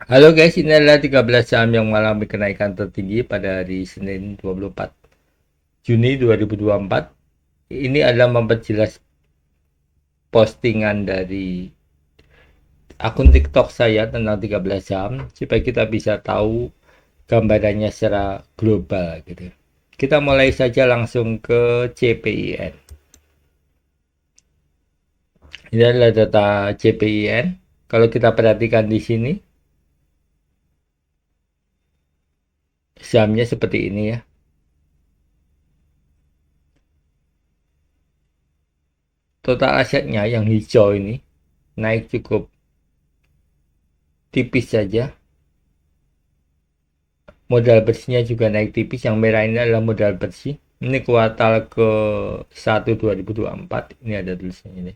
Halo guys, ini adalah 13 saham yang mengalami kenaikan tertinggi pada hari Senin 24 Juni 2024. Ini adalah memperjelas postingan dari akun TikTok saya tentang 13 saham supaya kita bisa tahu gambarannya secara global gitu. Kita mulai saja langsung ke CPIN. Ini adalah data CPIN. Kalau kita perhatikan di sini, sahamnya seperti ini ya. Total asetnya yang hijau ini naik cukup tipis saja. Modal bersihnya juga naik tipis. Yang merah ini adalah modal bersih. Ini kuartal ke 1 2024. Ini ada tulisannya ini.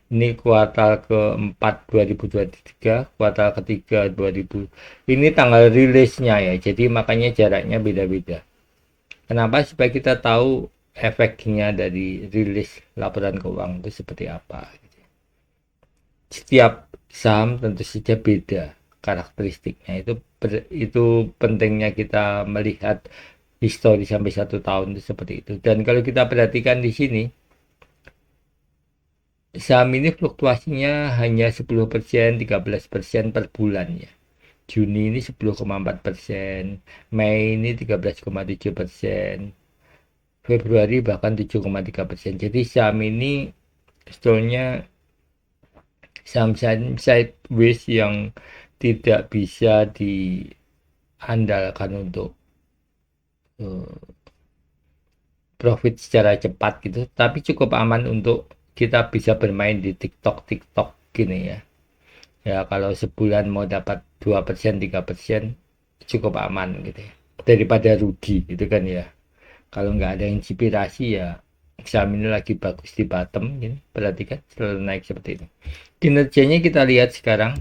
Ini kuartal keempat 2023, kuartal ketiga 2000. Ini tanggal rilisnya ya. Jadi makanya jaraknya beda-beda. Kenapa? Supaya kita tahu efeknya dari rilis laporan keuangan itu seperti apa. Setiap saham tentu saja beda karakteristiknya. Itu pentingnya kita melihat histori sampai 1 tahun itu seperti itu. Dan kalau kita perhatikan di sini, saham ini fluktuasinya hanya 10%, 13% per bulan ya. Juni ini 10,4%, Mei ini 13,7%, Februari bahkan 7,3%. Jadi saham ini sebetulnya saham-saham sideways yang tidak bisa diandalkan untuk uh, profit secara cepat gitu, tapi cukup aman untuk kita bisa bermain di TikTok TikTok gini ya. Ya kalau sebulan mau dapat 2% 3% cukup aman gitu ya. Daripada rugi gitu kan ya. Kalau nggak ada inspirasi ya saham ini lagi bagus di bottom gini. Perhatikan selalu naik seperti itu. Kinerjanya kita lihat sekarang.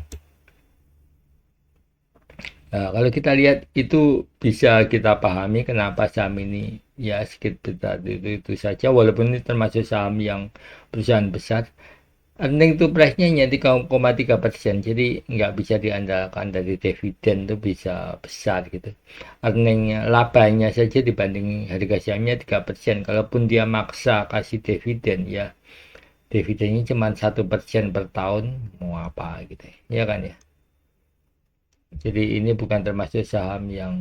Nah, kalau kita lihat itu bisa kita pahami kenapa saham ini ya sekitar itu saja, walaupun ini termasuk saham yang perusahaan besar. Earning to price-nya hanya 3,3%, jadi nggak bisa diandalkan dari dividen itu bisa besar gitu. Earningnya, labanya saja dibanding harga sahamnya 3%. Kalaupun dia maksa kasih dividen ya, dividennya cuma 1% per tahun, mau apa gitu ya kan ya. Jadi ini bukan termasuk saham yang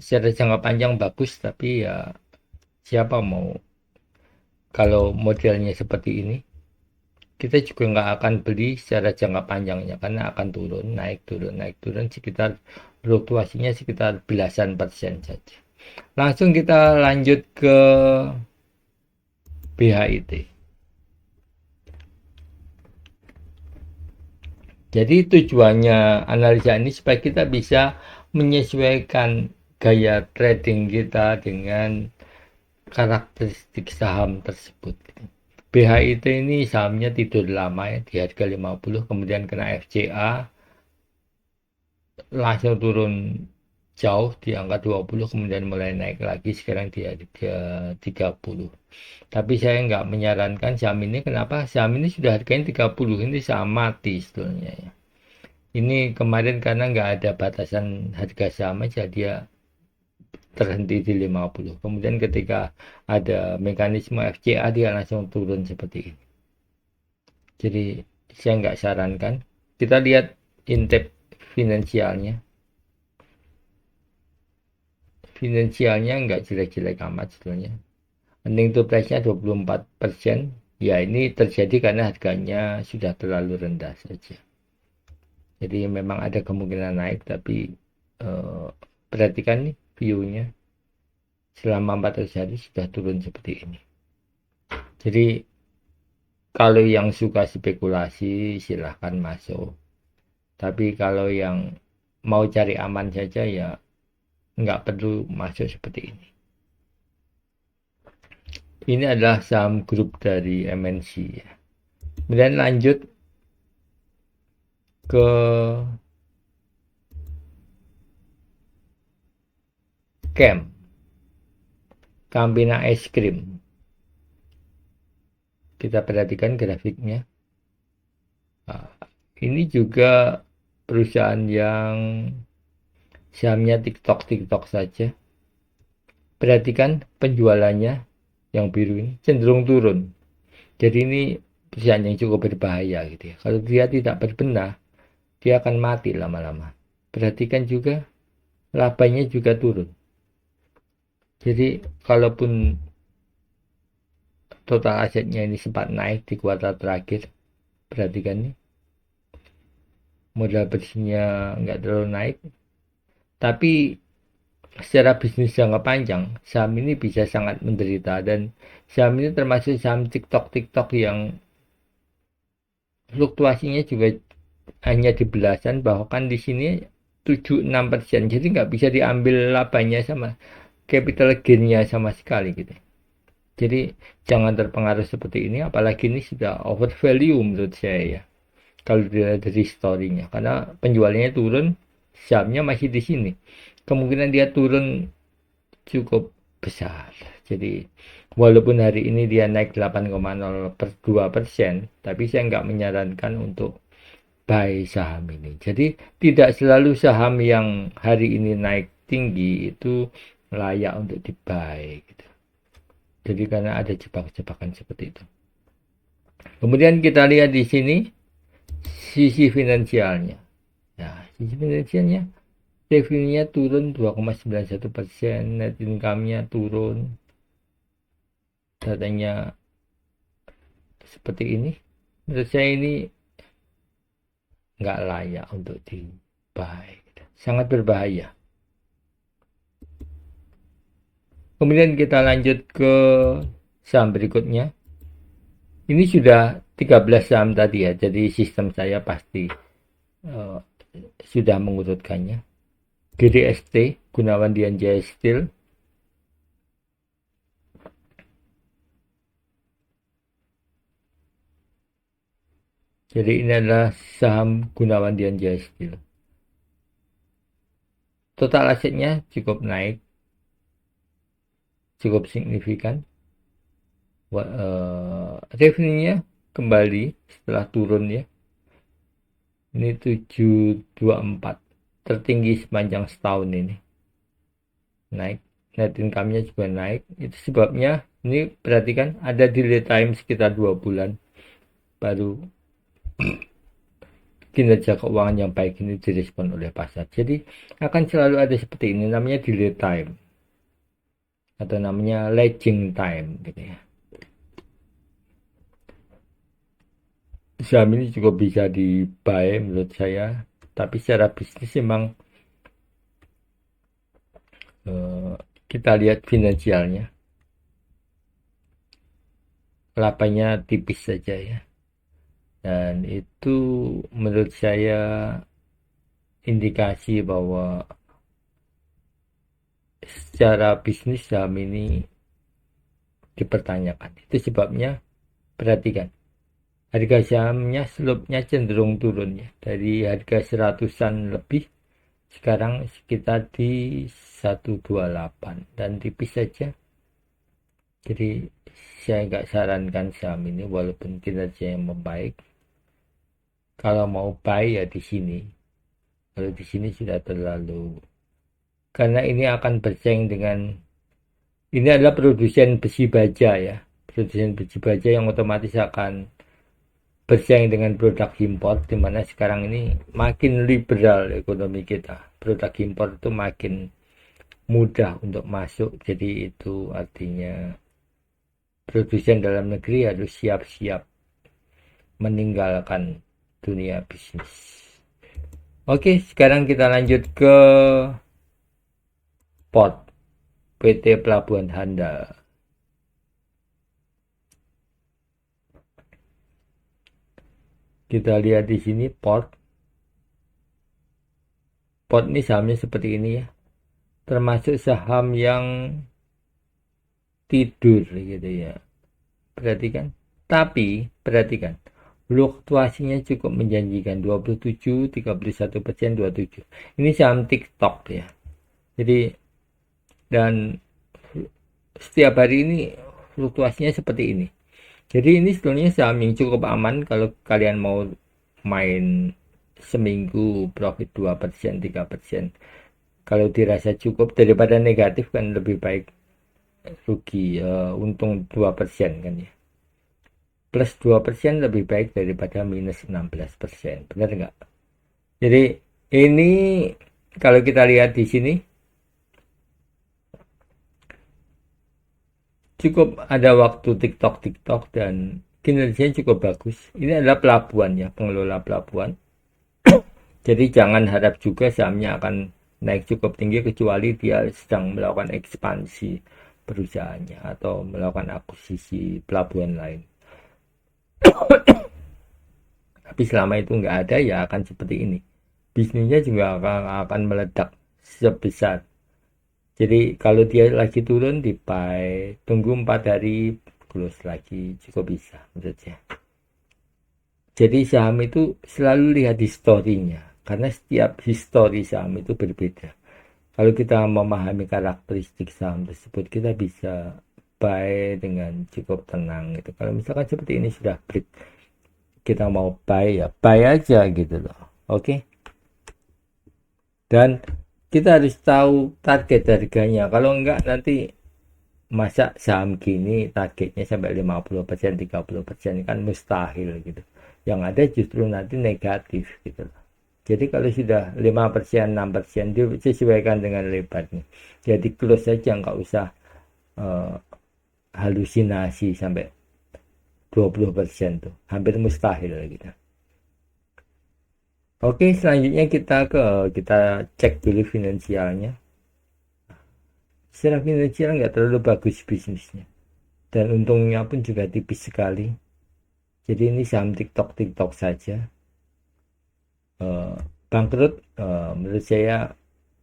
secara jangka panjang bagus, tapi ya siapa mau kalau modelnya seperti ini, kita juga nggak akan beli secara jangka panjangnya karena akan turun naik turun sekitar fluktuasinya sekitar belasan persen saja. Langsung kita lanjut ke BHIT. Jadi tujuannya analisa ini supaya kita bisa menyesuaikan gaya trading kita dengan karakteristik saham tersebut. BHIT ini sahamnya tidur lama ya di harga 50, kemudian kena FCA, langsung turun jauh di angka 20, kemudian mulai naik lagi sekarang di harga 30. Tapi saya nggak menyarankan saham ini. Kenapa? Saham ini sudah harganya 30, ini saham mati sebetulnya ya. Ini kemarin karena nggak ada batasan harga saham aja dia terhenti di 50. Kemudian ketika ada mekanisme FCA dia langsung turun seperti ini. Jadi saya nggak sarankan. Kita lihat intake finansialnya. Finansialnya nggak jelek-jelek amat sebetulnya. Earning to price-nya 24%. Ya ini terjadi karena harganya sudah terlalu rendah saja. Jadi memang ada kemungkinan naik, tapi eh, perhatikan nih view-nya. Selama 14 hari sudah turun seperti ini. Jadi kalau yang suka spekulasi silahkan masuk. Tapi kalau yang mau cari aman saja ya nggak perlu masuk seperti ini. Ini adalah saham grup dari MNC ya. Kemudian lanjut ke Camp, Campina Es Krim. Kita perhatikan grafiknya. Nah, Ini juga perusahaan yang sahamnya TikTok saja. Perhatikan penjualannya yang biru ini cenderung turun. Jadi ini perusahaan yang cukup berbahaya gitu ya. Kalau dia tidak berbenah, dia akan mati lama-lama. Perhatikan juga labanya juga turun. Jadi kalaupun total asetnya ini sempat naik di kuartal terakhir, perhatikan nih, modal bersihnya nggak terlalu naik, tapi secara bisnis jangka panjang, saham ini bisa sangat menderita dan saham ini termasuk saham TikTok yang fluktuasinya juga hanya di belasan, bahkan di sini 7-6%, jadi nggak bisa diambil labanya sama capital gain-nya sama sekali gitu. Jadi jangan terpengaruh seperti ini, apalagi ini sudah over value menurut saya ya. Kalau dilihat dari story-nya, karena penjualannya turun, sahamnya masih di sini. Kemungkinan dia turun cukup besar. Jadi walaupun hari ini dia naik 8,02%, tapi saya nggak menyarankan untuk buy saham ini. Jadi tidak selalu saham yang hari ini naik tinggi itu layak untuk di buy gitu. Jadi karena ada jebakan-jebakan seperti itu. Kemudian kita lihat di sini sisi finansialnya. Nah, sisi finansialnya revenue-nya turun 2,91%, net income-nya turun, datanya seperti ini. Menurut saya ini nggak layak untuk di buy, sangat berbahaya. Kemudian kita lanjut ke saham berikutnya. Ini sudah 13 saham tadi ya, jadi sistem saya pasti uh, sudah mengurutkannya. GDST, Gunawan Dian Jaya Steel. Jadi ini adalah saham Gunawan Dian Jaya Steel. Total asetnya cukup naik, cukup signifikan. Revenue-nya kembali setelah turun ya. Ini 724, tertinggi sepanjang setahun ini. Naik, net income-nya juga naik. Itu sebabnya ini perhatikan ada delay time sekitar 2 bulan baru kinerja keuangan yang baik ini direspon oleh pasar. Jadi akan selalu ada seperti ini, namanya delay time atau namanya lagging time gitu ya. Saham ini cukup bisa di buy menurut saya, tapi secara bisnis memang kita lihat finansialnya, labanya tipis saja ya, dan itu menurut saya indikasi bahwa secara bisnis saham ini dipertanyakan. Itu sebabnya perhatikan harga sahamnya slope-nya cenderung turun ya, dari harga 100-an lebih sekarang sekitar di 128 dan tipis saja. Jadi saya nggak sarankan saham ini walaupun kinerjanya membaik. Kalau mau buy ya di sini. Kalau di sini sudah terlalu, karena ini akan bersaing dengan, ini adalah produsen besi baja ya. Produsen besi baja yang otomatis akan bersaing dengan produk impor, di mana sekarang ini makin liberal ekonomi kita. Produk impor itu makin mudah untuk masuk, jadi itu artinya produsen dalam negeri harus siap-siap meninggalkan dunia bisnis. Oke, sekarang kita lanjut ke POT, PT Pelabuhan Handal. Kita lihat di sini POT. POT ini sahamnya seperti ini ya. Termasuk saham yang tidur gitu ya. Perhatikan. Tapi perhatikan, fluktuasinya cukup menjanjikan, 27, 31%, 27. Ini saham TikTok ya. Jadi dan setiap hari ini fluktuasinya seperti ini. Jadi ini sebetulnya saham yang cukup aman kalau kalian mau main seminggu profit 2%, 3%. Kalau dirasa cukup daripada negatif kan lebih baik rugi untung 2% kan ya. Plus 2% lebih baik daripada minus 16%. Benar nggak? Jadi ini kalau kita lihat di sini cukup ada waktu TikTok dan kinerjanya cukup bagus. Ini adalah pelabuhan ya, pengelola pelabuhan. Jadi jangan harap juga sahamnya akan naik cukup tinggi kecuali dia sedang melakukan ekspansi perusahaannya atau melakukan akuisisi pelabuhan lain. Tapi selama itu nggak ada ya akan seperti ini. Bisnisnya juga akan meledak sebesar. Jadi kalau dia lagi turun di buy, tunggu 4 hari close lagi cukup bisa menurut saya. Jadi saham itu selalu lihat historinya karena setiap histori saham itu berbeda. Kalau kita memahami karakteristik saham tersebut kita bisa buy dengan cukup tenang gitu. Kalau misalkan seperti ini sudah break, kita mau buy ya buy aja gitu loh. Oke. Dan kita harus tahu target harganya. Kalau enggak nanti masa saham gini targetnya sampai 50%, 30% kan mustahil gitu. Yang ada justru nanti negatif gitu loh. Jadi kalau sudah 5%, 6% disesuaikan dengan lebarnya. Jadi close saja, nggak usah uh, halusinasi sampai 20% tuh. Hampir mustahil gitu. Oke, selanjutnya kita cek dulu finansialnya. Secara finansial nggak terlalu bagus bisnisnya. Dan untungnya pun juga tipis sekali. Jadi ini saham TikTok saja. Bangkrut menurut saya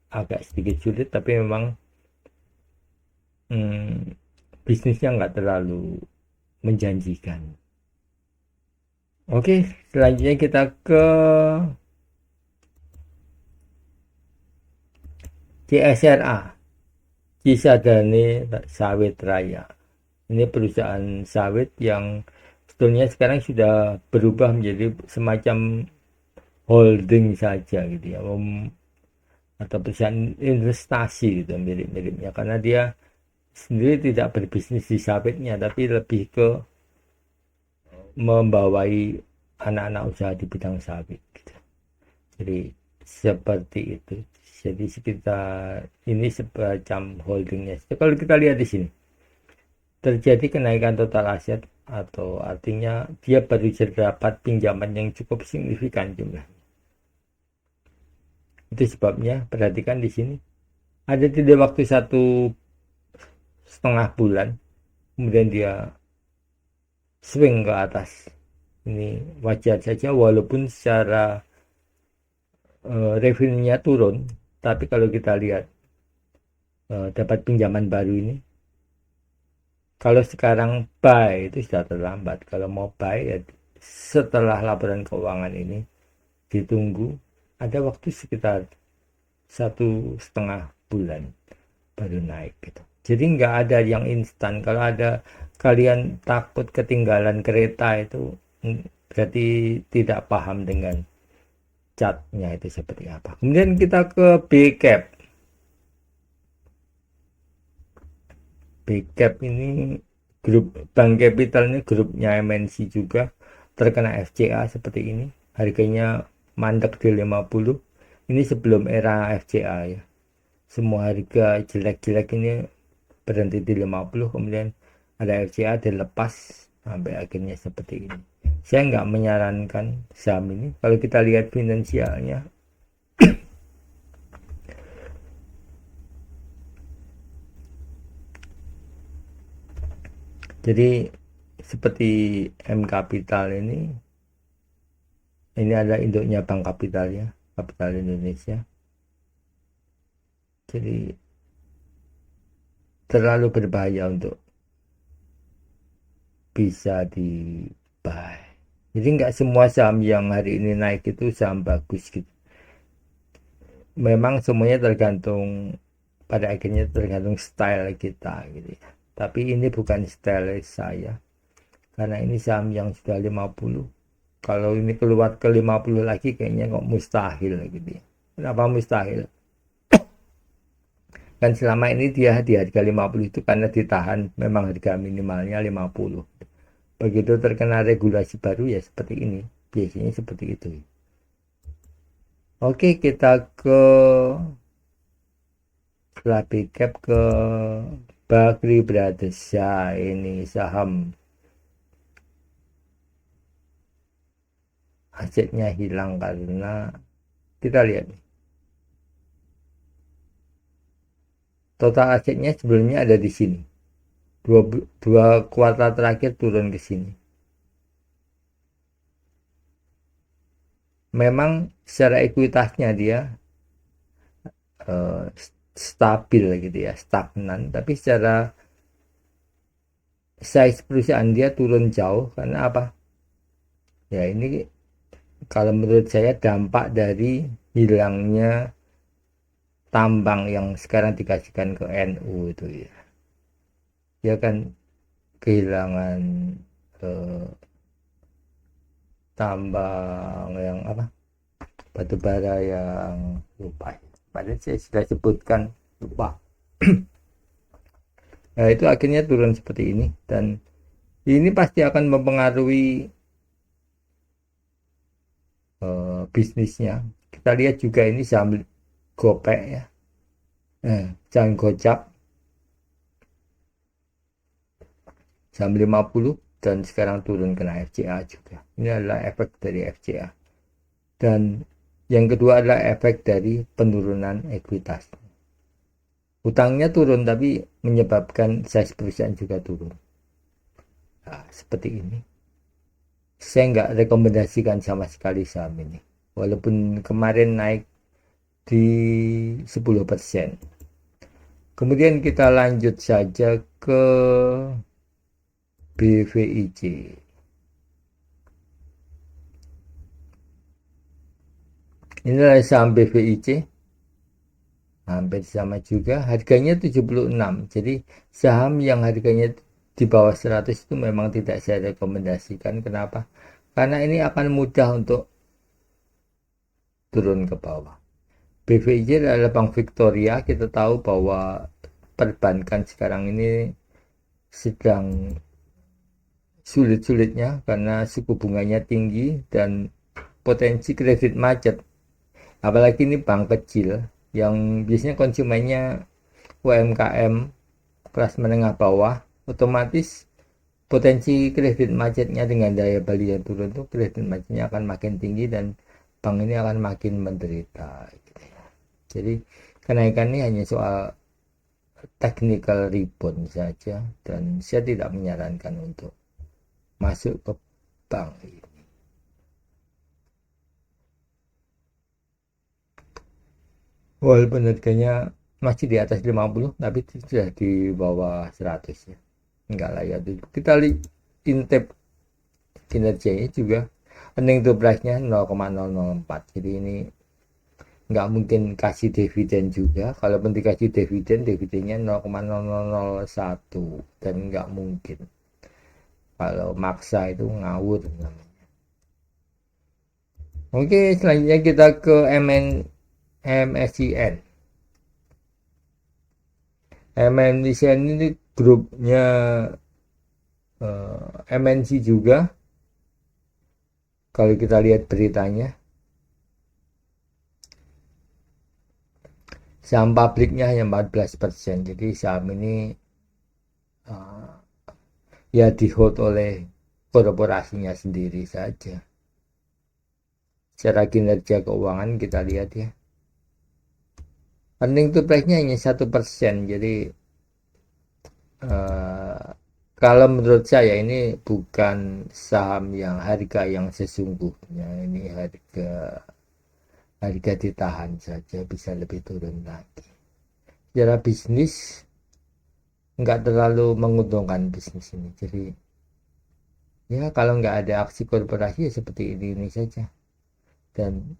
agak sedikit sulit, tapi memang bisnisnya nggak terlalu menjanjikan. Oke, selanjutnya kita ke CSRA, Cisadane Sawit Raya. Ini perusahaan sawit yang sebetulnya sekarang sudah berubah menjadi semacam holding saja gitu ya, atau perusahaan investasi gitu mirip-miripnya, karena dia sendiri tidak berbisnis di sawitnya tapi lebih ke membawai anak-anak usaha di bidang sawit gitu. Jadi seperti itu. Jadi sekitar ini semacam holdingnya. Jadi, kalau kita lihat di sini terjadi kenaikan total aset atau artinya dia baru terdapat pinjaman yang cukup signifikan jumlah. Itu sebabnya perhatikan di sini ada tidak waktu 1,5 bulan kemudian dia swing ke atas. Ini wajar saja walaupun secara revenue-nya turun, tapi kalau kita lihat dapat pinjaman baru ini, kalau sekarang buy itu sudah terlambat. Kalau mau buy ya setelah laporan keuangan ini ditunggu ada waktu sekitar 1,5 bulan baru naik gitu. Jadi nggak ada yang instan. Kalau ada kalian takut ketinggalan kereta itu berarti tidak paham dengan chartnya itu seperti apa. Kemudian kita ke BCAP. BCAP ini grup Bank Capital, ini grupnya MNC juga, terkena FCA seperti ini. Harganya mandek di 50. Ini sebelum era FCA ya. Semua harga jelek-jelek ini berhenti di 50, kemudian ada FCA dilepas sampai akhirnya seperti ini. Saya nggak menyarankan saham ini. Kalau kita lihat finansialnya, jadi seperti M Capital ini ada induknya Bank Kapital ya, Kapital Indonesia. Jadi terlalu berbahaya untuk bisa di buy. Jadi nggak semua saham yang hari ini naik itu saham bagus gitu. Memang semuanya tergantung, pada akhirnya tergantung style kita gitu ya. Tapi ini bukan style saya, karena ini saham yang sudah 50 Kalau ini keluar ke 50 lagi kayaknya kok mustahil gitu ya. Kenapa mustahil? Kan selama ini dia di harga 50 itu karena ditahan memang harga minimalnya 50. Begitu terkena regulasi baru ya seperti ini. Biasanya seperti itu. Oke, kita ke setelah big cap ke Bakri Brothers. Ya, ini saham asetnya hilang karena kita lihat nih. Total asetnya sebelumnya ada di sini. Dua kuartal terakhir turun ke sini. Memang secara ekuitasnya dia eh, stabil gitu ya, stagnan. Tapi secara size perusahaan dia turun jauh karena apa? Ya ini kalau menurut saya dampak dari hilangnya tambang yang sekarang dikasihkan ke NU itu ya. Dia kan kehilangan eh, tambang yang apa? Batu bara yang lupa. Padahal saya sudah sebutkan lupa. Nah itu akhirnya turun seperti ini dan ini pasti akan mempengaruhi bisnisnya. Kita lihat juga ini saham Gopek ya, saham Gojek saham 50 dan sekarang turun kena FCA juga. Ini adalah efek dari FCA. Dan yang kedua adalah efek dari penurunan ekuitas. Utangnya turun tapi menyebabkan size perusahaan juga turun. Nah, seperti ini. Saya nggak rekomendasikan sama sekali saham ini. Walaupun kemarin naik di 10%. Kemudian kita lanjut saja ke BVIC. Inilah saham BVIC. Hampir sama juga. Harganya 76. Jadi saham yang harganya di bawah 100 itu memang tidak saya rekomendasikan. Kenapa? Karena ini akan mudah untuk turun ke bawah. BVIC adalah Bank Victoria. Kita tahu bahwa perbankan sekarang ini sedang sulit-sulitnya karena suku bunganya tinggi dan potensi kredit macet. Apalagi ini bank kecil yang biasanya konsumennya UMKM kelas menengah bawah, otomatis potensi kredit macetnya dengan daya beli yang turun tuh kredit macetnya akan makin tinggi dan bank ini akan makin menderita gitu ya. Jadi kenaikan ini hanya soal technical rebound saja dan saya tidak menyarankan untuk masuk ke bank ini. Walaupun harganya masih di atas 50 tapi sudah di bawah 100 ya. Enggak layak dulu. Kita lihat intip kinerjanya juga. Earning to price-nya 0,004. Jadi ini nggak mungkin kasih dividen juga. Kalaupun dikasih dividen, dividennya 0,0001 dan nggak mungkin. Kalau maksa itu ngawur namanya. Oke, selanjutnya kita ke MSCN. MSCN ini grupnya MNC juga. Kalau kita lihat beritanya, saham publiknya hanya 14%. Jadi saham ini ya di-hold oleh korporasinya sendiri saja. Secara kinerja keuangan kita lihat ya. Earning to price-nya hanya 1%. Jadi kalau menurut saya ini bukan saham yang harga yang sesungguhnya. Ini harga ditahan saja, bisa lebih turun lagi. Secara bisnis nggak terlalu menguntungkan bisnis ini. Jadi ya kalau nggak ada aksi korporasi ya seperti ini saja. Dan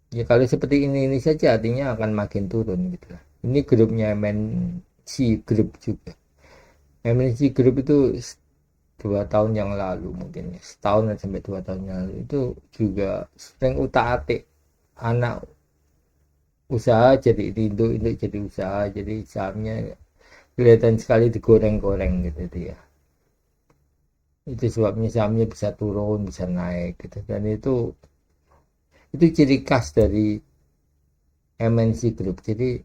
ya kalau seperti ini saja artinya akan makin turun gitu lah. Ini grupnya MNC Group juga. MNC Group itu 2 tahun yang lalu, mungkin setahun sampai 2 tahun yang lalu, itu juga sering utak-atik anak usaha jadi induk jadi usaha, jadi sahamnya kelihatan sekali digoreng-goreng gitu dia. Itu sebabnya sahamnya bisa turun bisa naik gitu, dan itu ciri khas dari MNC Group. Jadi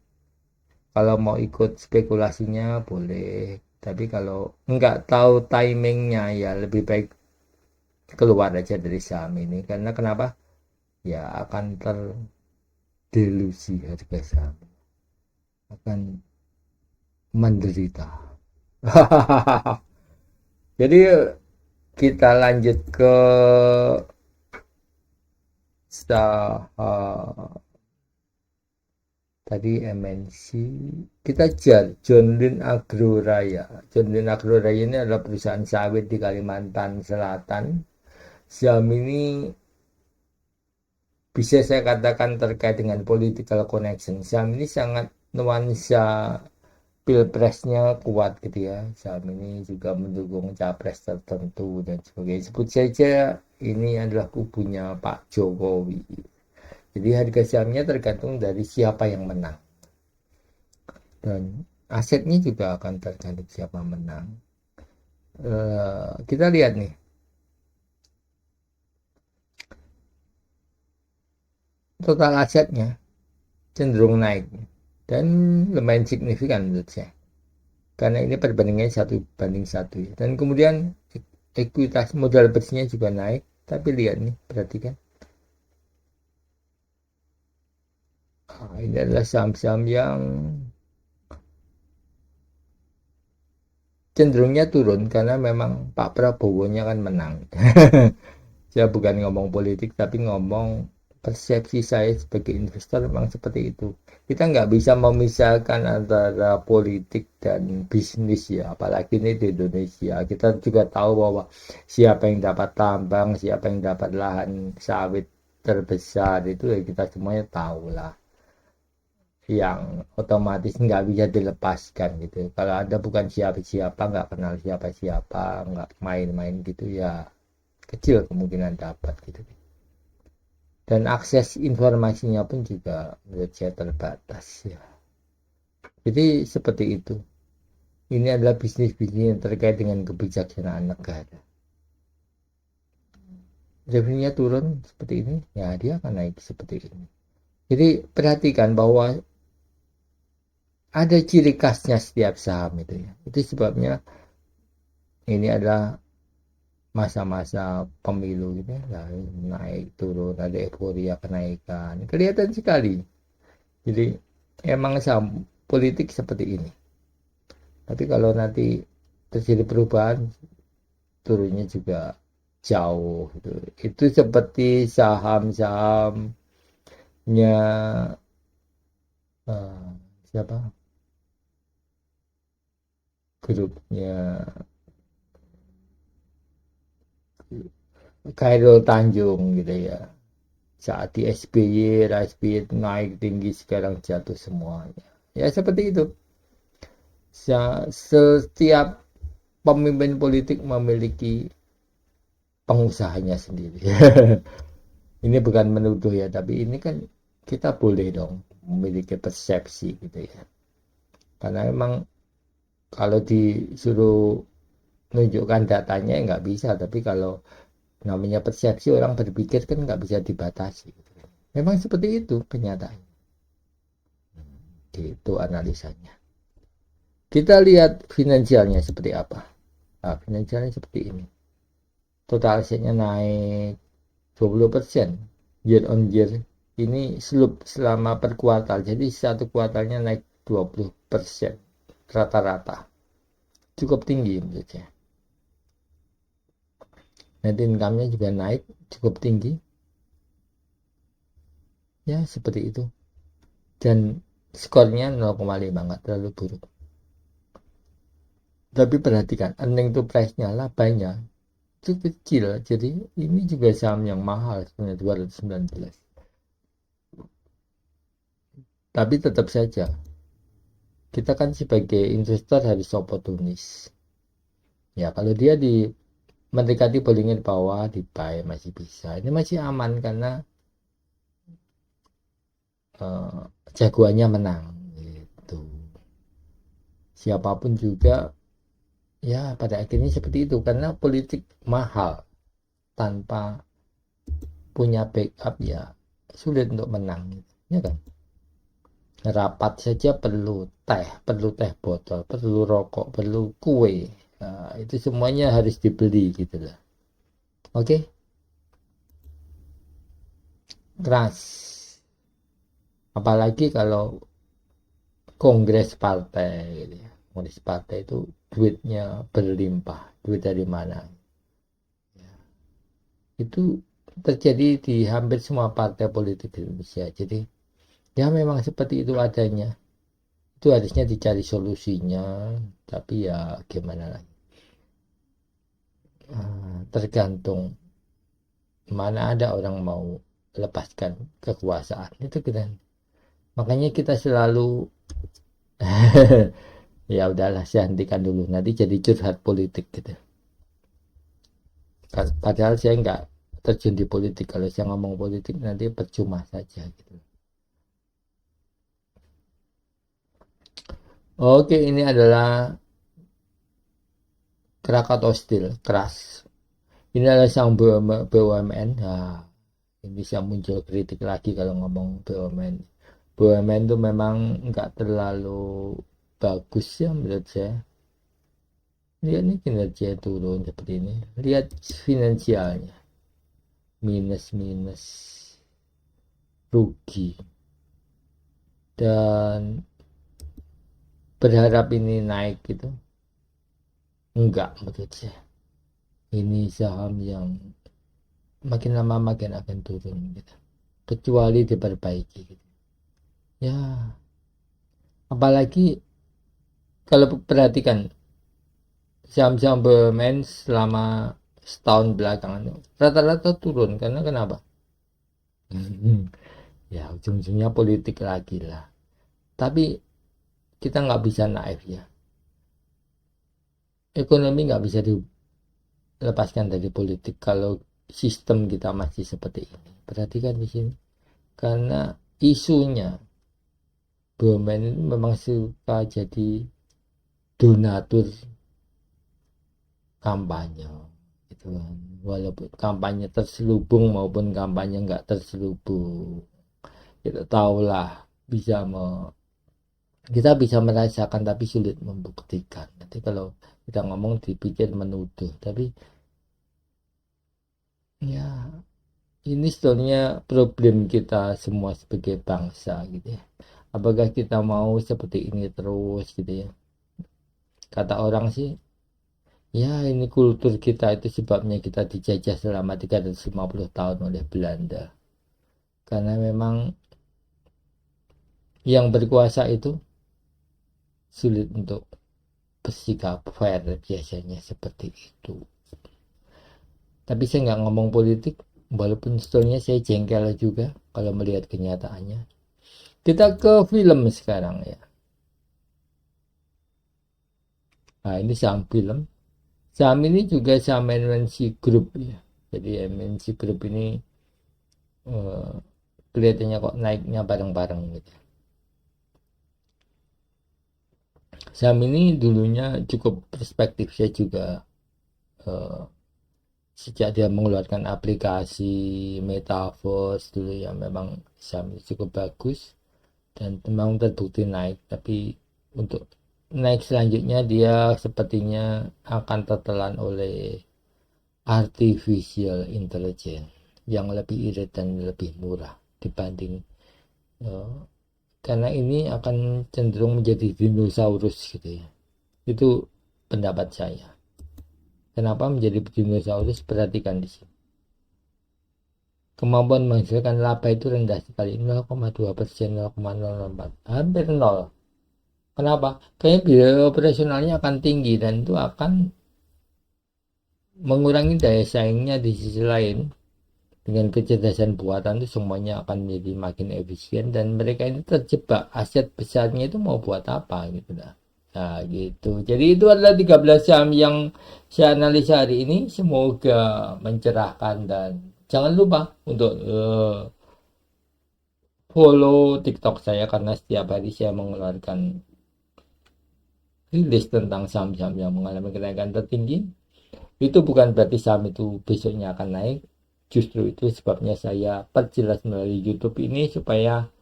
kalau mau ikut spekulasinya boleh, tapi kalau nggak tahu timingnya ya lebih baik keluar aja dari saham ini. Karena kenapa? Ya akan terdelusi harga saham, akan menderita. Jadi kita lanjut ke saham tadi MNC. Kita John Lynn Agroraya. John Lynn Agroraya ini adalah perusahaan sawit di Kalimantan Selatan. Saham ini bisa saya katakan terkait dengan political connection. Saham ini sangat nuansa pilpresnya kuat gitu ya. Saham ini juga mendukung capres tertentu dan sebagainya. Sebut saja ini adalah kubunya Pak Jokowi. Jadi harga sahamnya tergantung dari siapa yang menang. Dan asetnya juga akan tergantung siapa menang. Kita lihat nih, total asetnya cenderung naik dan lumayan signifikan menurut saya, karena ini perbandingannya 1 banding 1 ya. Dan kemudian ekuitas modal bersihnya juga naik, tapi lihat nih, perhatikan, ini adalah saham-saham yang cenderungnya turun karena memang Pak Prabowo-nya kan menang. Saya bukan ngomong politik tapi ngomong persepsi saya sebagai investor, memang seperti itu. Kita nggak bisa memisahkan antara politik dan bisnis ya, apalagi ini di Indonesia. Kita juga tahu bahwa siapa yang dapat tambang, siapa yang dapat lahan sawit terbesar, itu ya kita semuanya tahu lah, yang otomatis nggak bisa dilepaskan gitu. Kalau Anda bukan siapa-siapa, nggak kenal siapa-siapa, nggak main-main gitu ya, kecil kemungkinan dapat gitu. Dan akses informasinya pun juga menurut saya terbatas ya. Jadi seperti itu. Ini adalah bisnis-bisnis yang terkait dengan kebijaksanaan negara. Revenue-nya turun seperti ini, ya dia akan naik seperti ini. Jadi perhatikan bahwa ada ciri khasnya setiap saham itu ya. Itu sebabnya ini adalah masa-masa pemilu gitu ya, naik turun, ada euforia kenaikan, kelihatan sekali. Jadi emang saham politik seperti ini. Tapi kalau nanti terjadi perubahan, turunnya juga jauh gitu. Itu seperti saham-sahamnya uh, siapa, grupnya Khairul Tanjung gitu ya. Saat di SBY naik tinggi, sekarang jatuh semuanya. Ya seperti itu. Setiap pemimpin politik memiliki pengusahanya sendiri. Ini bukan menuduh ya, tapi ini kan kita boleh dong memiliki persepsi gitu ya. Karena memang kalau disuruh menunjukkan datanya nggak bisa, tapi kalau namanya persepsi, orang berpikir kan nggak bisa dibatasi. Memang seperti itu kenyataannya. Itu analisanya. Kita lihat finansialnya seperti apa. Nah, finansialnya seperti ini. Total asetnya naik 20% year on year. Ini slope selama per kuartal. Jadi satu kuartalnya naik 20% rata-rata. Cukup tinggi menurut saya. Net income-nya juga naik cukup tinggi. Ya, seperti itu. Dan skornya 0,5, nggak terlalu buruk. Tapi perhatikan, earning to price-nya, labanya itu kecil. Jadi ini juga saham yang mahal sebenarnya, 219. Tapi tetap saja kita kan sebagai investor harus oportunis. Ya, kalau dia di mendekati bowlingnya di bawah, di buy masih bisa. Ini masih aman karena uh, jagoannya menang gitu. Siapapun juga ya pada akhirnya seperti itu karena politik mahal, tanpa punya backup ya sulit untuk menang gitu. Ya kan? Rapat saja perlu teh botol, perlu rokok, perlu kue. Nah, itu semuanya harus dibeli gitu lah. Oke, keras. Apalagi kalau kongres partai gitu ya. Kongres partai itu duitnya berlimpah. Duit dari mana? Itu terjadi di hampir semua partai politik di Indonesia. Jadi ya memang seperti itu adanya. Itu harusnya dicari solusinya, tapi ya gimana lagi. Tergantung mana ada orang mau lepaskan kekuasaan itu kan. Makanya kita selalu ya udahlah saya hentikan dulu nanti jadi curhat politik gitu. Padahal saya nggak terjun di politik, kalau saya ngomong politik nanti percuma saja gitu. Oke, ini adalah Krakatau Steel keras. Ini adalah sang BUMN. Nah, ini bisa muncul kritik lagi kalau ngomong BUMN. BUMN itu memang nggak terlalu bagus ya menurut saya. Lihat nih kinerja turun seperti ini. Lihat finansialnya. Minus, rugi. Dan berharap ini naik gitu. Enggak menurut saya. Ini saham yang makin lama makin akan turun gitu. Kecuali diperbaiki gitu. Ya, apalagi kalau perhatikan saham-saham BUMN selama setahun belakangan rata-rata turun karena kenapa? Ya ujung-ujungnya politik lagi lah. Tapi kita nggak bisa naif ya. Ekonomi nggak bisa dilepaskan dari politik kalau sistem kita masih seperti ini. Perhatikan di sini. Karena isunya BUMN ini memang suka jadi donatur kampanye gitu kan. Walaupun kampanye terselubung maupun kampanye nggak terselubung, kita tahulah bisa kita bisa merasakan tapi sulit membuktikan. Nanti kalau kita ngomong dipikir menuduh, tapi ya ini sebetulnya problem kita semua sebagai bangsa gitu ya. Apakah kita mau seperti ini terus gitu ya? Kata orang sih, ya ini kultur kita itu sebabnya kita dijajah selama 350 tahun oleh Belanda. Karena memang yang berkuasa itu sulit untuk bersikap fair biasanya seperti itu. Tapi saya nggak ngomong politik, walaupun sebetulnya saya jengkel juga kalau melihat kenyataannya. Kita ke film sekarang ya. Nah ini saham film. Saham ini juga saham MNC Group ya. Jadi MNC Group ini eh, kelihatannya kok naiknya bareng-bareng gitu. Saham ini dulunya cukup perspektif, saya juga eh, sejak dia mengeluarkan aplikasi Metaverse dulu ya memang saham cukup bagus dan memang terbukti naik, tapi untuk naik selanjutnya dia sepertinya akan tertelan oleh artificial intelligence yang lebih irit dan lebih murah dibanding uh, karena ini akan cenderung menjadi dinosaurus gitu ya. Itu pendapat saya. Kenapa menjadi dinosaurus? Perhatikan di sini. Kemampuan menghasilkan laba itu rendah sekali, 0,2%, 0,004, hampir 0. Kenapa? Kayaknya biaya operasionalnya akan tinggi dan itu akan mengurangi daya saingnya di sisi lain. Dengan kecerdasan buatan itu semuanya akan menjadi makin efisien dan mereka ini terjebak aset besarnya itu mau buat apa gitu lah. Nah, gitu. Jadi itu adalah 13 saham yang saya analisa hari ini. Semoga mencerahkan dan jangan lupa untuk follow TikTok saya karena setiap hari saya mengeluarkan rilis tentang saham-saham yang mengalami kenaikan tertinggi. Itu bukan berarti saham itu besoknya akan naik. Justru itu sebabnya saya perjelas melalui YouTube ini supaya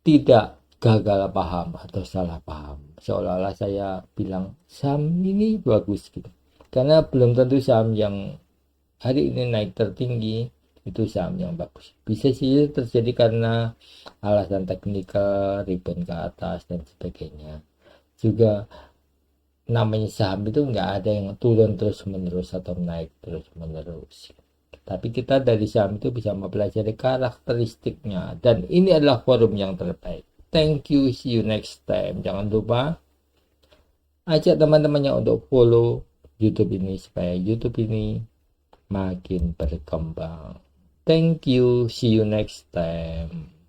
tidak gagal paham atau salah paham. Seolah-olah saya bilang saham ini bagus gitu. Karena belum tentu saham yang hari ini naik tertinggi itu saham yang bagus. Bisa sih terjadi karena alasan teknikal, rebound ke atas dan sebagainya. Juga namanya saham itu nggak ada yang turun terus menerus atau naik terus menerus. Tapi kita dari saham itu bisa mempelajari karakteristiknya dan ini adalah forum yang terbaik. Thank you, see you next time. Jangan lupa ajak teman-temannya untuk follow YouTube ini supaya YouTube ini makin berkembang. Thank you, see you next time.